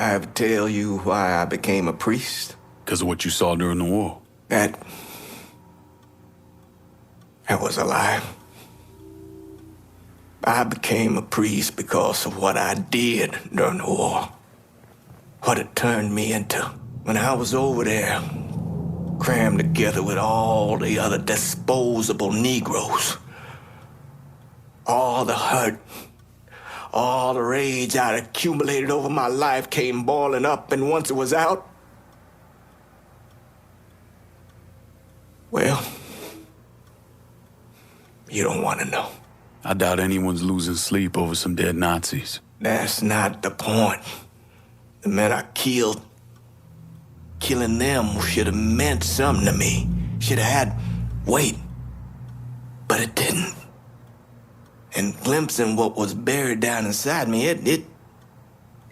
I ever tell you why I became a priest? Because of what you saw during the war. That was a lie. I became a priest because of what I did during the war. What it turned me into. When I was over there, crammed together with all the other disposable Negroes. All the hurt, all the rage I'd accumulated over my life came boiling up, and once it was out, well, you don't want to know. I doubt anyone's losing sleep over some dead Nazis. That's not the point. The men I killed, killing them should have meant something to me. Should have had weight. But it didn't. And glimpsing what was buried down inside me, it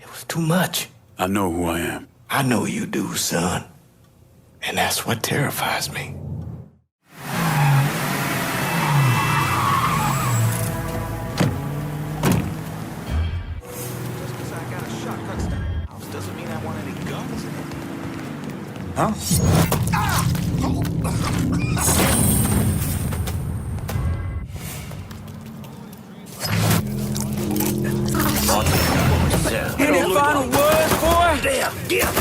was too much. I know who I am. I know you do, son. And that's what terrifies me. Huh? Any final words, boy? There, get up.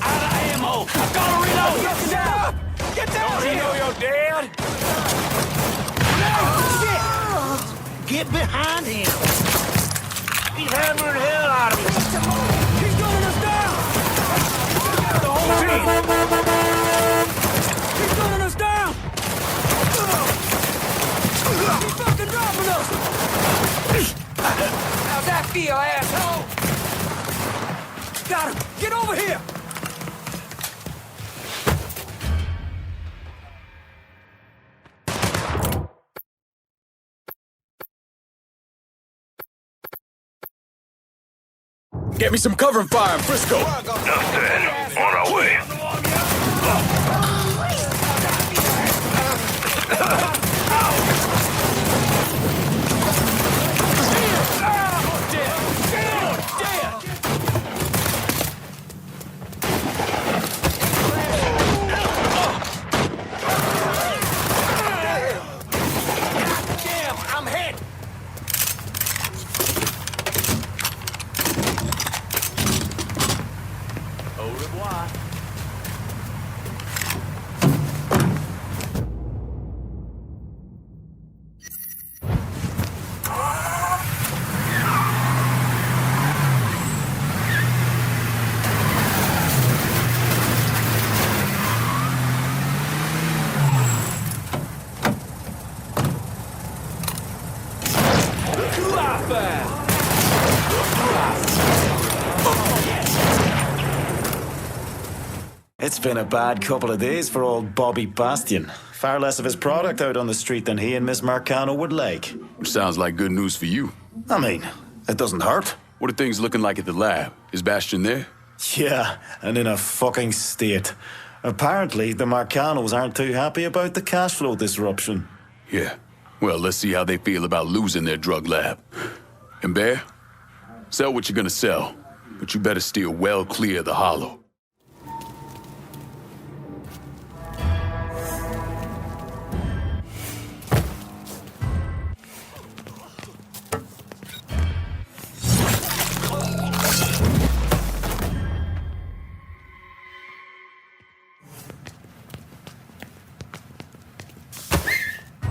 Out of ammo. I've got to reload. Get down! Get down here! You know you're dead? No! Shit! Get behind him. He's hammering the hell out of me. He's gunning us down! The whole team. He's gunning us down! He's fucking dropping us! How's that feel, asshole? Got him! Get over here! Get me some cover and fire in Frisco. Understand. On our way. It's been a bad couple of days for old Bobby Bastion. Far less of his product out on the street than he and Miss Marcano would like. Which sounds like good news for you. I mean, it doesn't hurt. What are things looking like at the lab? Is Bastion there? Yeah, and in a fucking state. Apparently, the Marcanos aren't too happy about the cash flow disruption. Yeah. Well, let's see how they feel about losing their drug lab. And Bear, sell what you're gonna sell, but you better steer well clear of the hollow.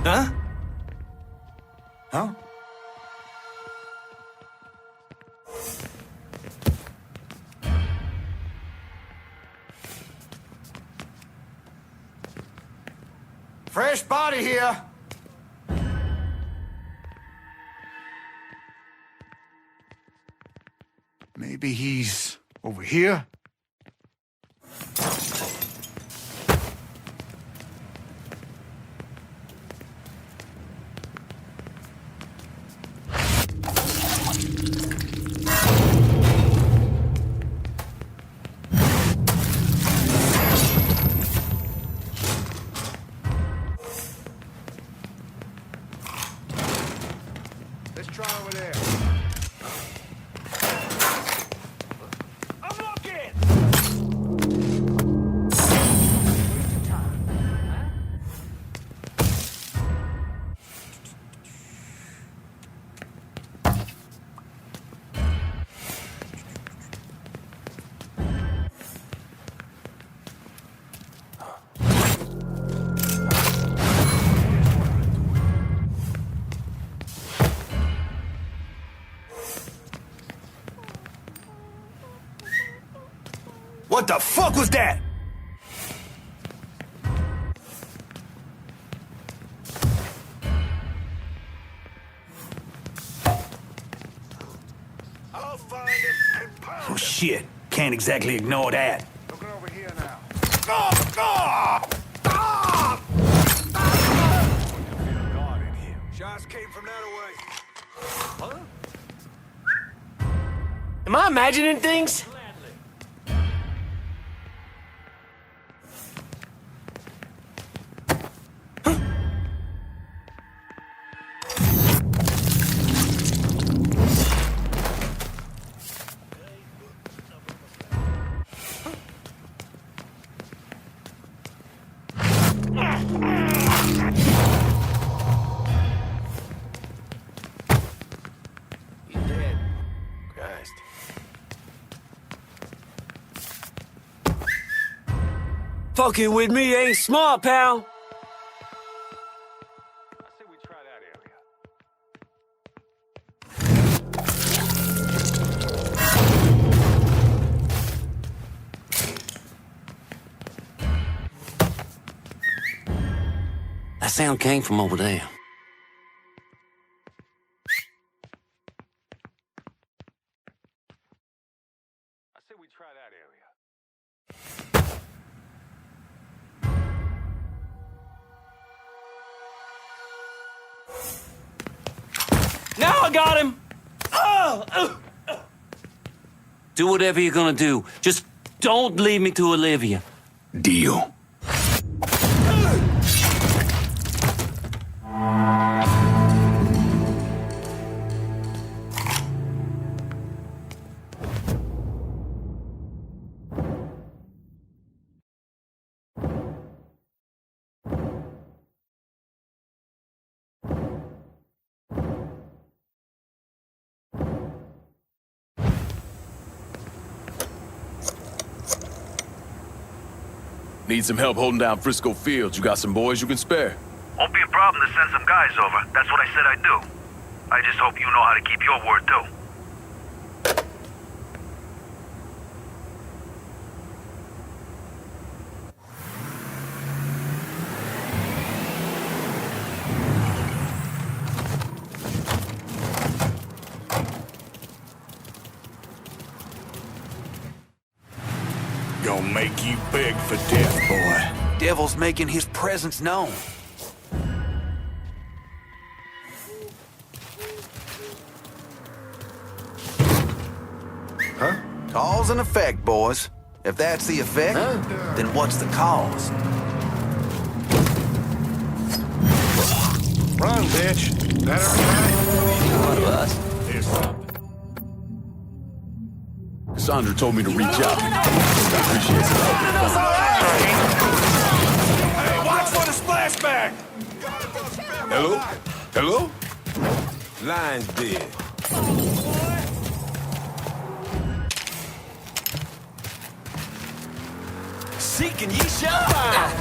Huh? Huh? Fresh body here. Maybe he's over here? Try over there. I'm looking! What the fuck was that? I'll find him and pound Oh him. shit. Can't exactly ignore that. Looking over here now. Go! Go! Stop! Guard in here. Shots came from that away. Huh? Am I imagining things? He's dead. Christ. Fucking with me ain't smart, pal. I say we try that area. That sound came from over there. I say we try that area. Now I got him. Do whatever you're gonna do. Just don't leave me to Olivia. Deal. Need some help holding down Frisco Fields? You got some boys you can spare? Won't be a problem to send some guys over. That's what I said I'd do. I just hope you know how to keep your word, too. Gonna make you beg for death, boy. Devil's making his presence known. Huh? Cause and effect, boys. If that's the effect, then what's the cause? Run, bitch. That One of us. There's something. Cassandra told me to reach out. I appreciate it. Hey, watch for the splashback! Hello? Hello? Line's dead. Seek and ye shall find.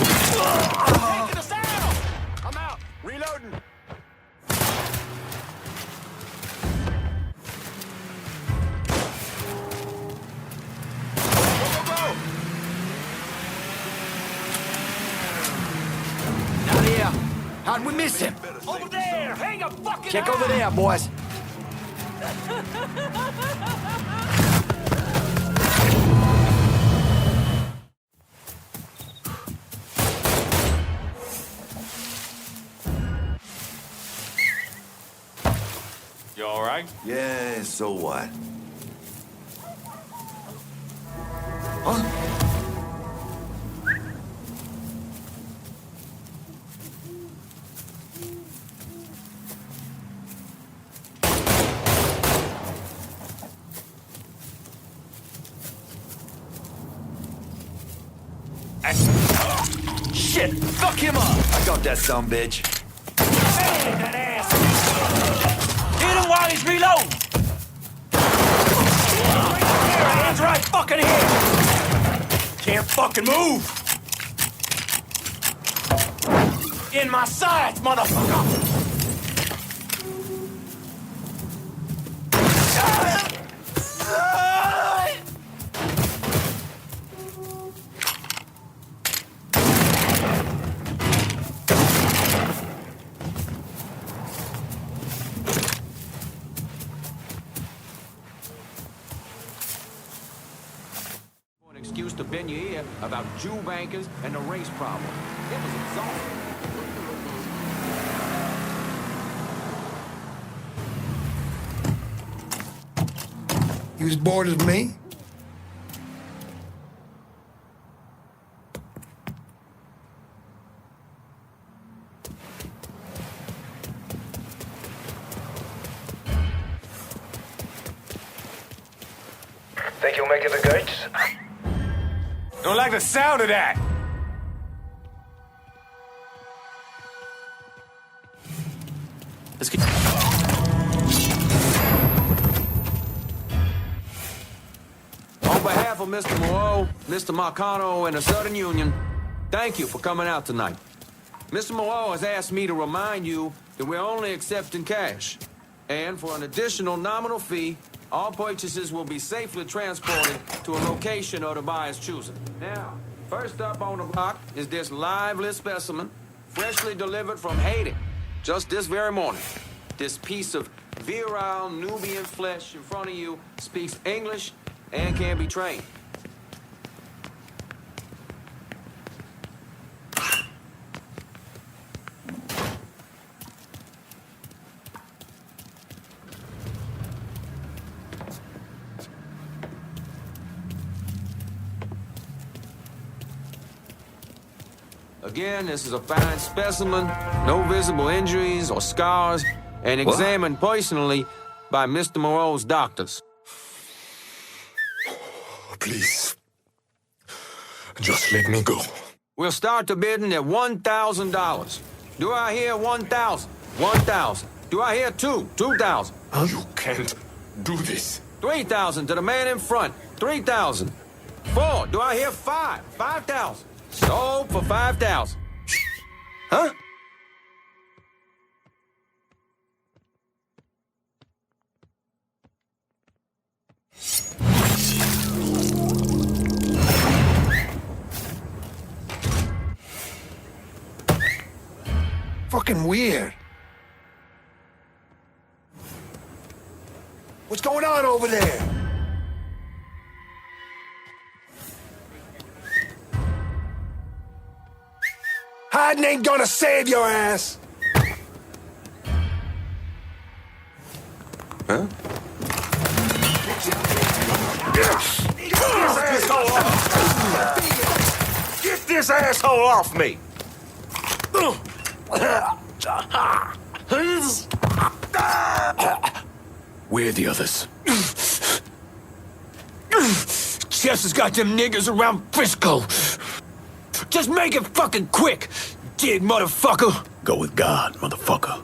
Taking us out! I'm out. Reloading. Not here. How'd we miss him? Over there! Hang a fucking Check over there, boys. You alright? Yeah, so what? Shit! Fuck him up! I got that sumbitch. Hey, that ass! Hit him while he's reloading! Hands right fucking here! Can't fucking move! In my sights, motherfucker! Excuse to bend your ear about Jew bankers and the race problem. It was exhausting. You as bored as me? Think you'll make it to gates? Don't like the sound of that. Let's get... On behalf of Mr. Moreau, Mr. Marcano, and the Southern Union, thank you for coming out tonight. Mr. Moreau has asked me to remind you that we're only accepting cash. And for an additional nominal fee, all purchases will be safely transported to a location of the buyer's choosing. Now, first up on the block is this lively specimen, freshly delivered from Haiti, just this very morning. This piece of virile Nubian flesh in front of you speaks English and can be trained. Again, this is a fine specimen, no visible injuries or scars, and examined personally by Mr. Moreau's doctors. Please. Just let me go. We'll start the bidding at $1,000. Do I hear 1,000? 1,000. Do I hear 2,000? You can't do this. 3,000 to the man in front. 3,000. 4. Do I hear 5? 5,000. Sold for 5,000. Huh? Fucking weird. What's going on over there? Hiding ain't gonna save your ass. Huh? Get this asshole off me! Where are the others? Chess has got them niggers around Frisco. Just make it fucking quick, dig motherfucker. Go with God, motherfucker.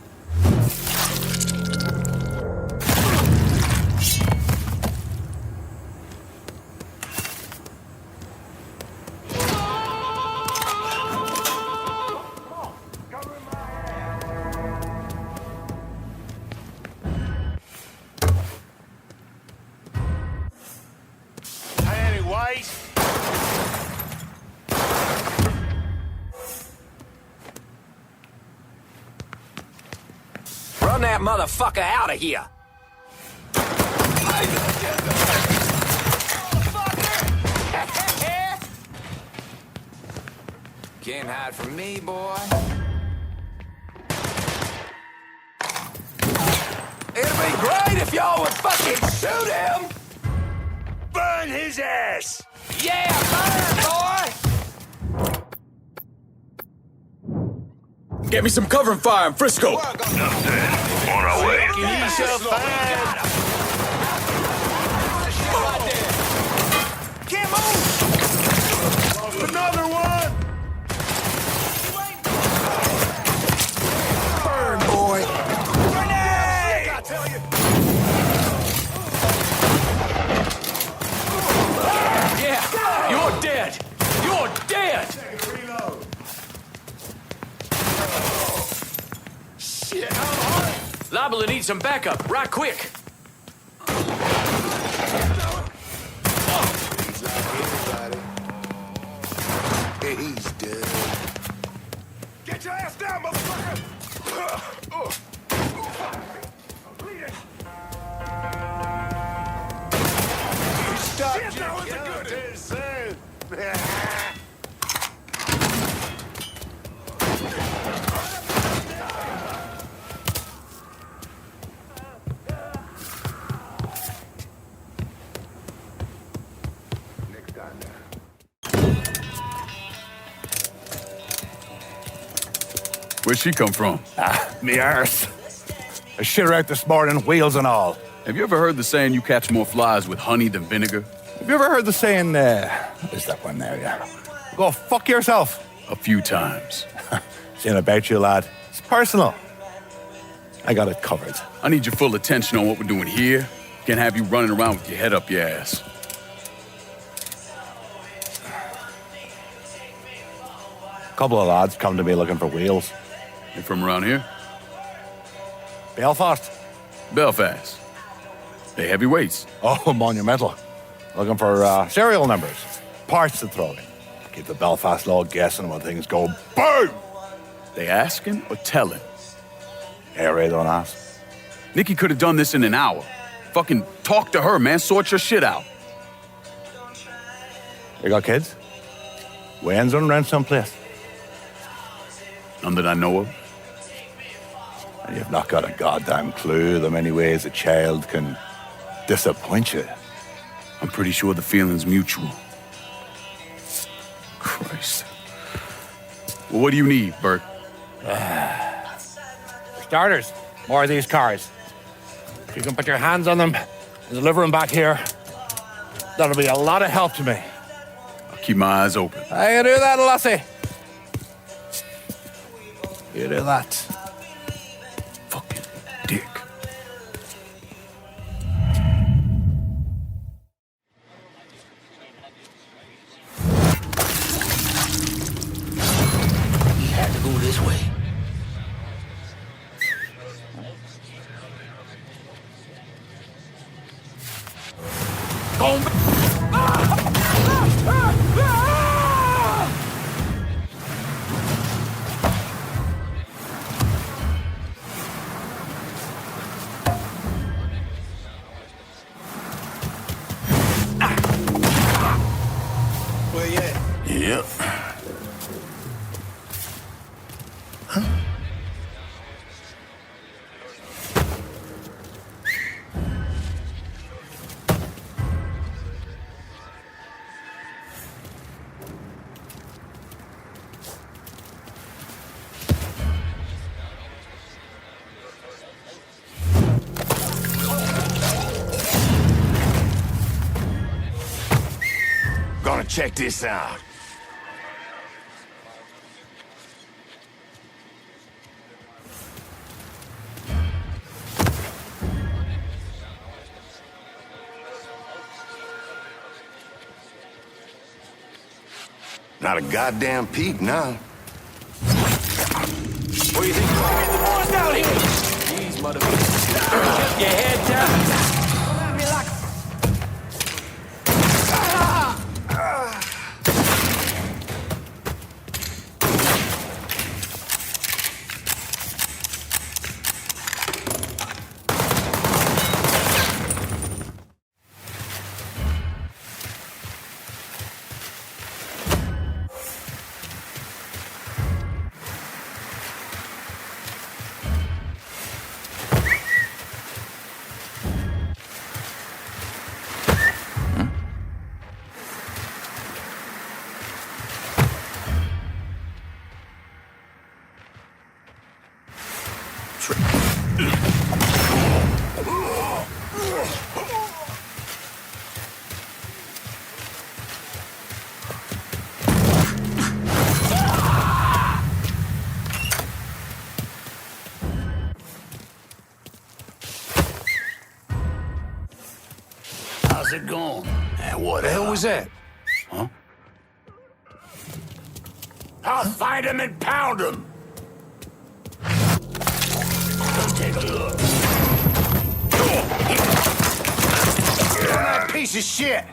Run that motherfucker out of here! Can't hide from me, boy. It'd be great if y'all would fucking shoot him! Burn his ass! Yeah, burn, boy! Get me some cover and fire in Frisco! On our way. Can't move! Another one! some backup, right quick. He's dead. Get your ass down, motherfucker! Stop, Shit, that was a goodie. Where'd she come from? Me arse. I shit her out this morning, wheels and all. Have you ever heard the saying you catch more flies with honey than vinegar? Have you ever heard the saying, is that one there, yeah? Go fuck yourself. A few times. Saying about you, lad. It's personal. I got it covered. I need your full attention on what we're doing here. Can't have you running around with your head up your ass. A couple of lads come to me looking for wheels. You from around here? Belfast. Belfast. They heavyweights. Oh, monumental. Looking for serial numbers. Parts to throw in. Keep the Belfast law guessing when things go boom. They asking or telling? Hey, Ray, don't ask. Nikki could have done this in an hour. Fucking talk to her, man. Sort your shit out. You got kids? When's on rent someplace? None that I know of. And you've not got a goddamn clue the many ways a child can disappoint you. I'm pretty sure the feeling's mutual. Christ. Well, what do you need, Bert? Starters, more of these cars. If you can put your hands on them and deliver them back here, that'll be a lot of help to me. I'll keep my eyes open. I can do that, Lassie. You do that. Fucking dick. He had to go this way. Where you at? Yep. Gonna check this out. Not a goddamn peep now. What do you think? The boys down here! These motherfuckers. Keep your head down. How's it going? What The hell was that? Huh? I'll find him and pound him. Come take a look. on that piece of shit!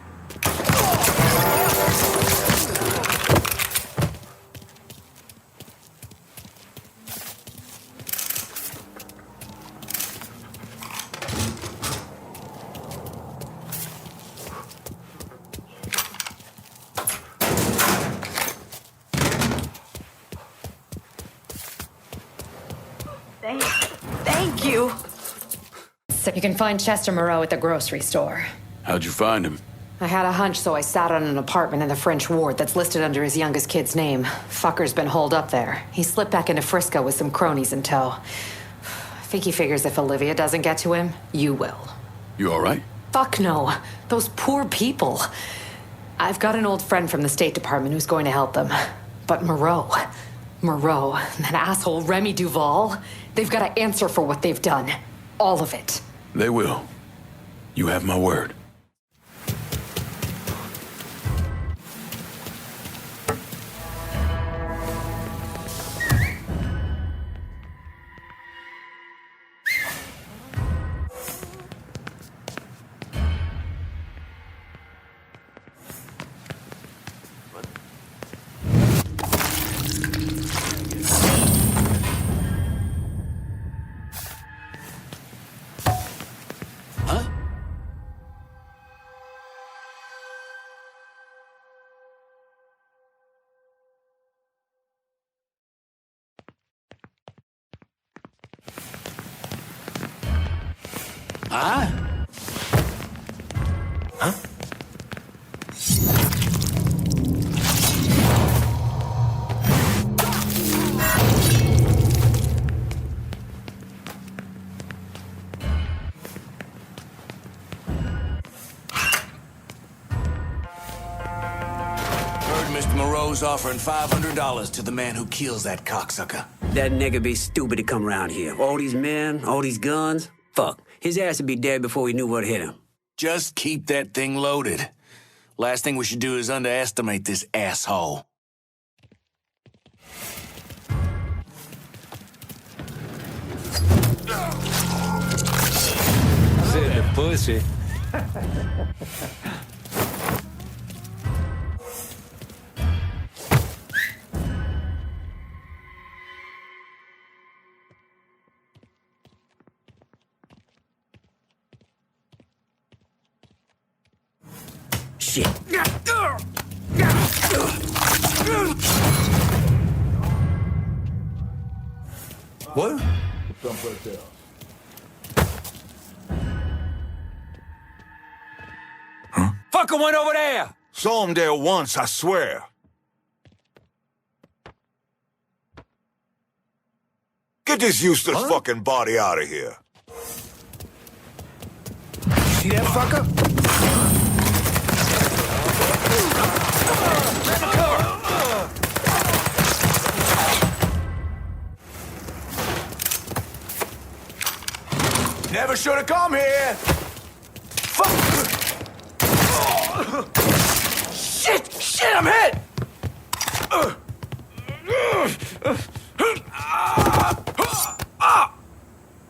Thank you. So you can find Chester Moreau at the grocery store. How'd you find him? I had a hunch, so I sat on an apartment in the French ward that's listed under his youngest kid's name. Fucker's been holed up there. He slipped back into Frisco with some cronies in tow. I think he figures if Olivia doesn't get to him, you will. You all right? Fuck no. Those poor people. I've got an old friend from the State Department who's going to help them. But Moreau, and that asshole Remy Duval, they've got to answer for what they've done. All of it. They will. You have my word. Huh? Huh? Heard Mr. Moreau's offering $500 to the man who kills that cocksucker. That nigga be stupid to come around here. All these men, all these guns. Fuck. His ass would be dead before we knew what hit him. Just keep that thing loaded. Last thing we should do is underestimate this asshole. Said the pussy. Shit. What? Someplace else. Huh? Fucker went over there! Saw him there once, I swear. Get this useless fucking body out of here. See that fucker? Never should have come here! Fuck! Shit, I'm hit!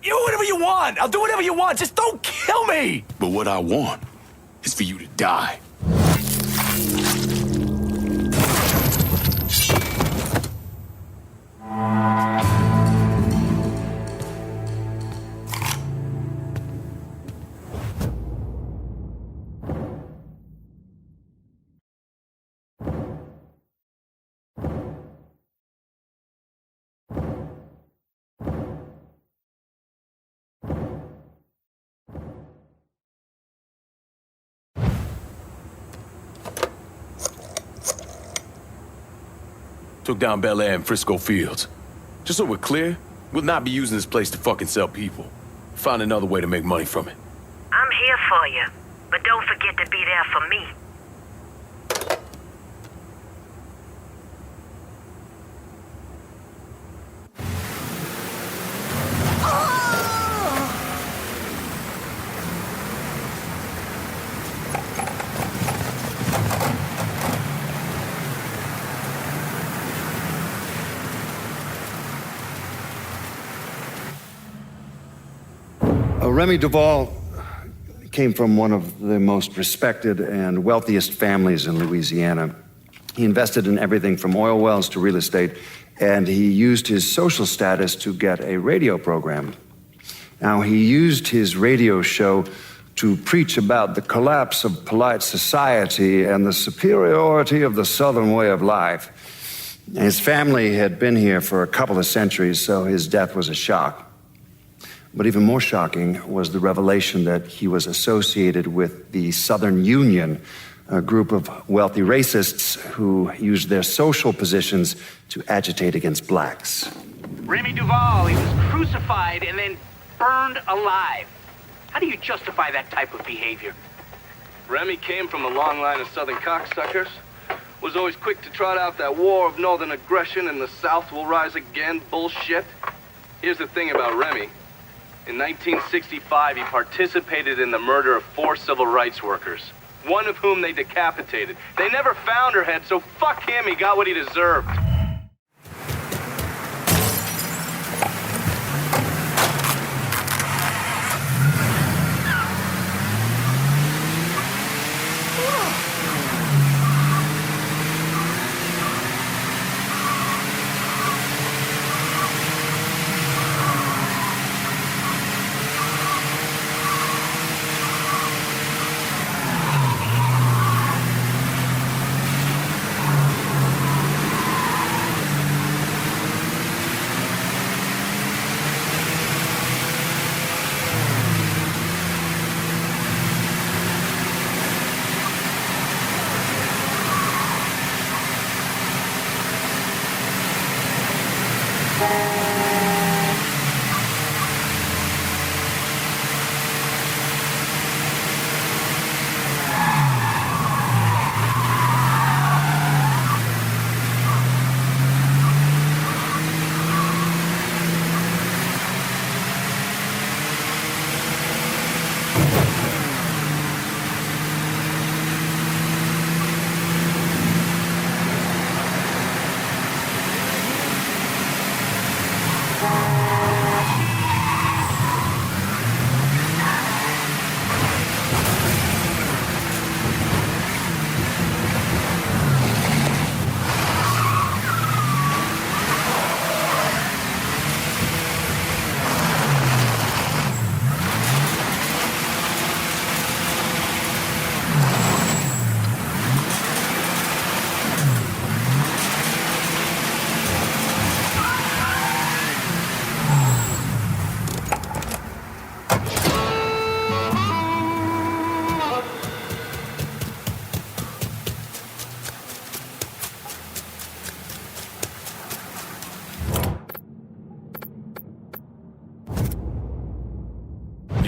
You whatever you want! I'll do whatever you want, just don't kill me! But what I want is for you to die. Took down Bel Air and Frisco Fields. Just so we're clear, we'll not be using this place to fucking sell people. Find another way to make money from it. I'm here for you, but don't forget to be there for me. Remy Duval came from one of the most respected and wealthiest families in Louisiana. He invested in everything from oil wells to real estate, and he used his social status to get a radio program. Now, he used his radio show to preach about the collapse of polite society and the superiority of the Southern way of life. His family had been here for a couple of centuries, so his death was a shock. But even more shocking was the revelation that he was associated with the Southern Union, a group of wealthy racists who used their social positions to agitate against blacks. Remy Duval, he was crucified and then burned alive. How do you justify that type of behavior? Remy came from a long line of Southern cocksuckers. Was always quick to trot out that war of northern aggression and the South will rise again bullshit. Here's the thing about Remy. In 1965, he participated in the murder of 4 civil rights workers, one of whom they decapitated. They never found her head, so fuck him, he got what he deserved.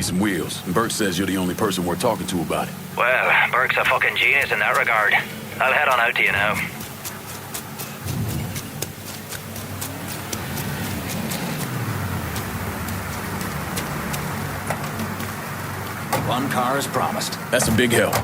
Some wheels, and Burke says you're the only person we're talking to about it. Well, Burke's a fucking genius in that regard. I'll head on out to you now. One car as promised. That's a big help.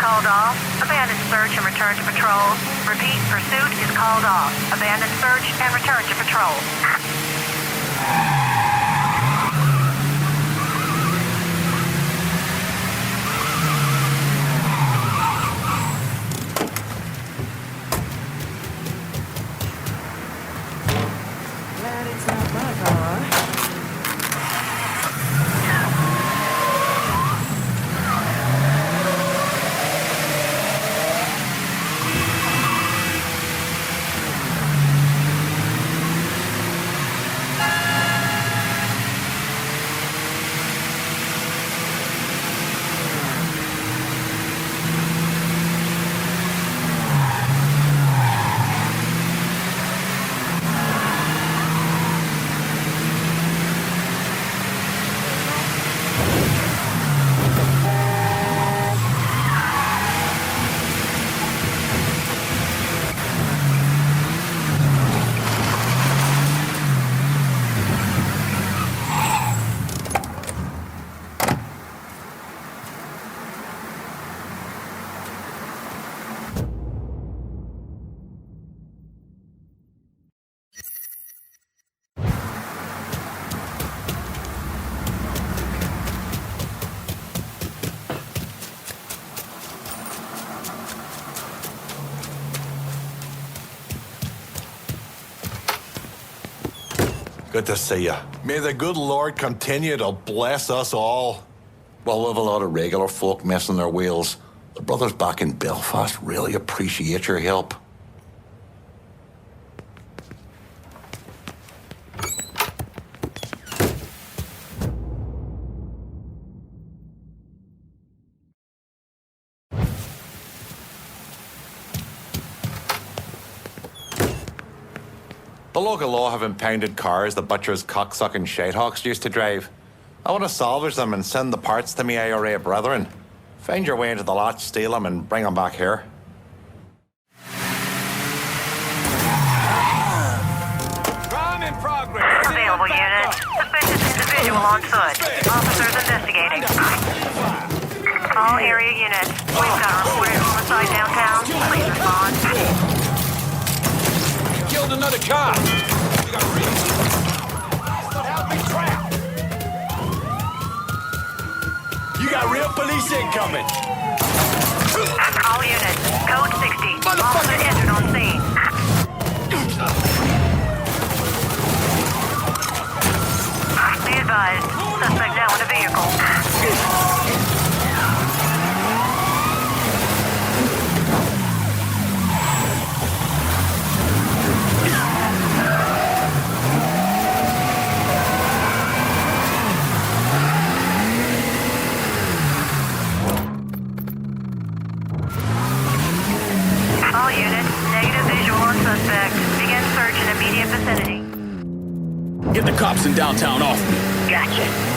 called off. Abandon search and return to patrol. Repeat, pursuit is called off. Abandon search and return to patrol. Glad it's not my car. Good to see you. May the good Lord continue to bless us all. Well, we've a lot of regular folk missing their wheels. The brothers back in Belfast really appreciate your help. The local law have impounded cars the butchers, cocksucking shitehawks used to drive. I want to salvage them and send the parts to me IRA brethren. Find your way into the lot, steal them, and bring them back here. Crime in progress. Available unit. Suspicious individual on foot. Officers investigating. All area units. We've got a reported homicide downtown. Please respond. Killed another cop. You got You got real police incoming. All units. Code 60. Officer entered on scene. Be advised. Suspect now in a vehicle. All units, negative visual on suspect. Begin search in immediate vicinity. Get the cops in downtown off me. Gotcha.